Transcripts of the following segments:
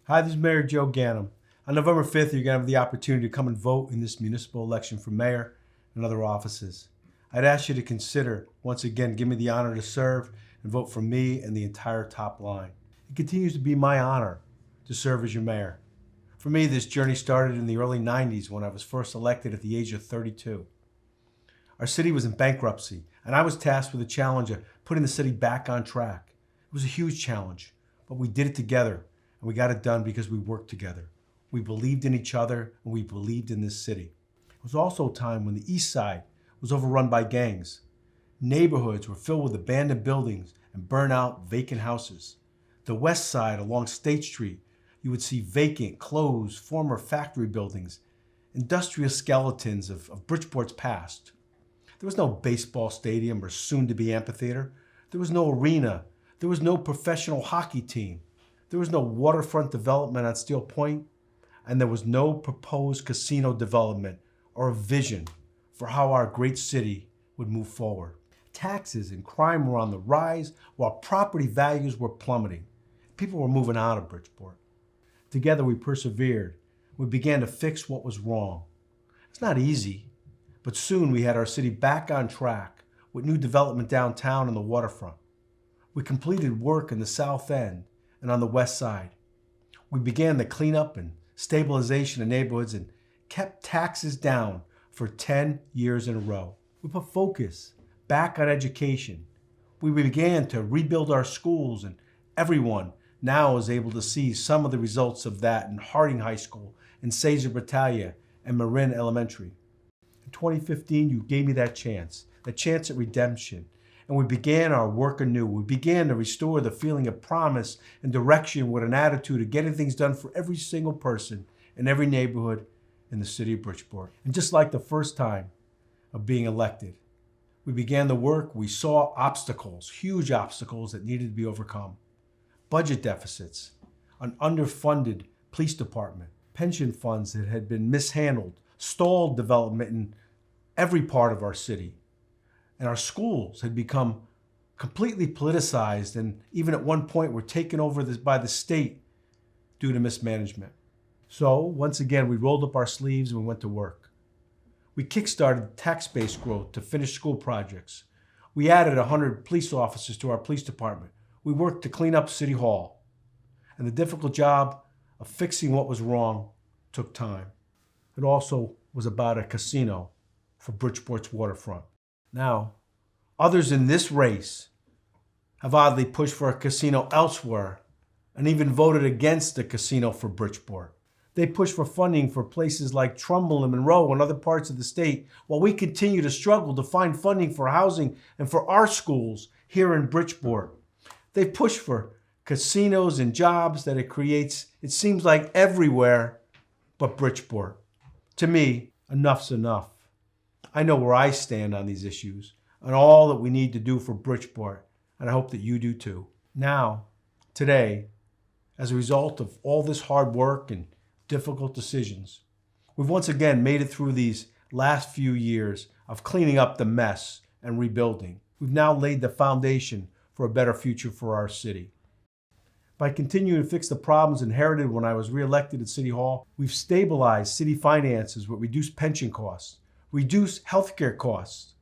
Hi, this is Mayor Joe Ganim. On November 5th, you're going to have the opportunity to come and vote in this municipal election for mayor and other offices. I'd ask you to consider, once again, give me the honor to serve and vote for me and the entire top line. It continues to be my honor to serve as your mayor. For me, this journey started in the early 90s when I was first elected at the age of 32. Our city was in bankruptcy, and I was tasked with the challenge of putting the city back on track. It was a huge challenge, but we did it together. And we got it done because we worked together. We believed in each other and we believed in this city. It was also a time when the east side was overrun by gangs. Neighborhoods were filled with abandoned buildings and burnt out vacant houses. The west side along State Street, you would see vacant, closed, former factory buildings, industrial skeletons of Bridgeport's past. There was no baseball stadium or soon-to-be amphitheater. There was no arena. There was no professional hockey team. There was no waterfront development on Steel Point, and there was no proposed casino development or a vision for how our great city would move forward. Taxes and crime were on the rise while property values were plummeting. People were moving out of Bridgeport. Together we persevered. We began to fix what was wrong. It's not easy, but soon we had our city back on track with new development downtown and the waterfront. We completed work in the South End and on the west side. We began the cleanup and stabilization of neighborhoods and kept taxes down for 10 years in a row. We put focus back on education. We began to rebuild our schools, and everyone now is able to see some of the results of that in Harding High School, in Cesar Battaglia, and Marin Elementary. In 2015, you gave me that chance at redemption. And we began our work anew. We began to restore the feeling of promise and direction with an attitude of getting things done for every single person in every neighborhood in the city of Bridgeport. And just like the first time of being elected, we began the work. We saw obstacles, huge obstacles that needed to be overcome. Budget deficits, an underfunded police department, pension funds that had been mishandled, stalled development in every part of our city. And our schools had become completely politicized and even at one point were taken over by the state due to mismanagement. So once again, we rolled up our sleeves and we went to work. We kickstarted tax-based growth to finish school projects. We added 100 police officers to our police department. We worked to clean up City Hall. And the difficult job of fixing what was wrong took time. It also was about a casino for Bridgeport's waterfront. Now, others in this race have oddly pushed for a casino elsewhere and even voted against the casino for Bridgeport. They push for funding for places like Trumbull and Monroe and other parts of the state, while we continue to struggle to find funding for housing and for our schools here in Bridgeport. They push for casinos and jobs that it creates, it seems like everywhere but Bridgeport. To me, enough's enough. I know where I stand on these issues and all that we need to do for Bridgeport, and I hope that you do too. Now, today, as a result of all this hard work and difficult decisions, we've once again made it through these last few years of cleaning up the mess and rebuilding. We've now laid the foundation for a better future for our city. By continuing to fix the problems inherited when I was reelected at City Hall, we've stabilized city finances with reduced pension costs, reduced healthcare costs.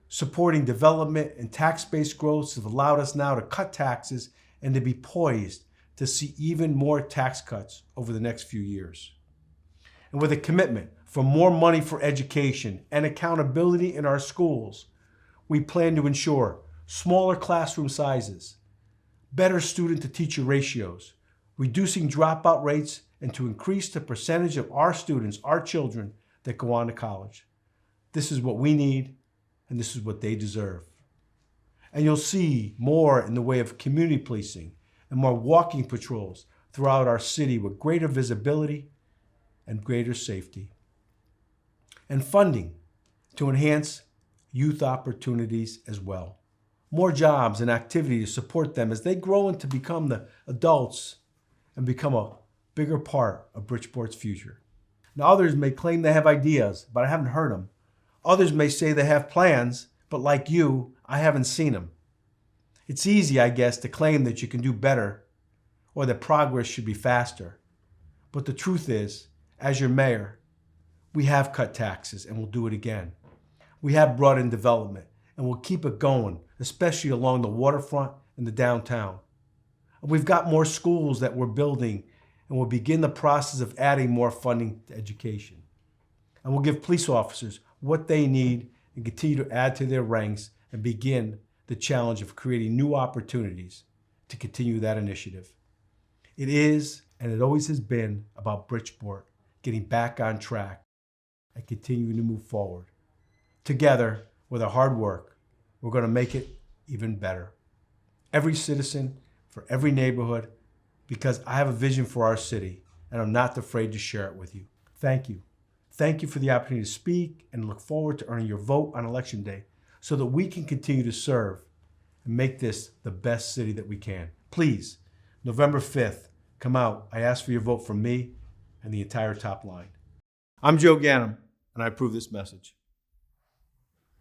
Supporting development and tax-based growth have allowed us now to cut taxes and to be poised to see even more tax cuts over the next few years. And with a commitment for more money for education and accountability in our schools, we plan to ensure smaller classroom sizes, better student-to-teacher ratios, reducing dropout rates, and to increase the percentage of our students, our children, that go on to college. This is what we need, and this is what they deserve. And you'll see more in the way of community policing and more walking patrols throughout our city with greater visibility and greater safety. And funding to enhance youth opportunities as well. More jobs and activity to support them as they grow and to become the adults and become a bigger part of Bridgeport's future. Now, others may claim they have ideas, but I haven't heard them. Others may say they have plans, but like you, I haven't seen them. It's easy, I guess, to claim that you can do better or that progress should be faster. But the truth is, as your mayor, we have cut taxes and we'll do it again. We have brought in development and we'll keep it going, especially along the waterfront and the downtown. We've got more schools that we're building, and we'll begin the process of adding more funding to education. And we'll give police officers what they need and continue to add to their ranks and begin the challenge of creating new opportunities to continue that initiative. It is, and it always has been, about Bridgeport getting back on track and continuing to move forward. Together, with our hard work, we're going to make it even better. Every citizen, for every neighborhood, because I have a vision for our city, and I'm not afraid to share it with you. Thank you. Thank you for the opportunity to speak, and look forward to earning your vote on Election Day so that we can continue to serve and make this the best city that we can. Please, November 5th, come out. I ask for your vote from me and the entire top line. I'm Joe Ganim, and I approve this message.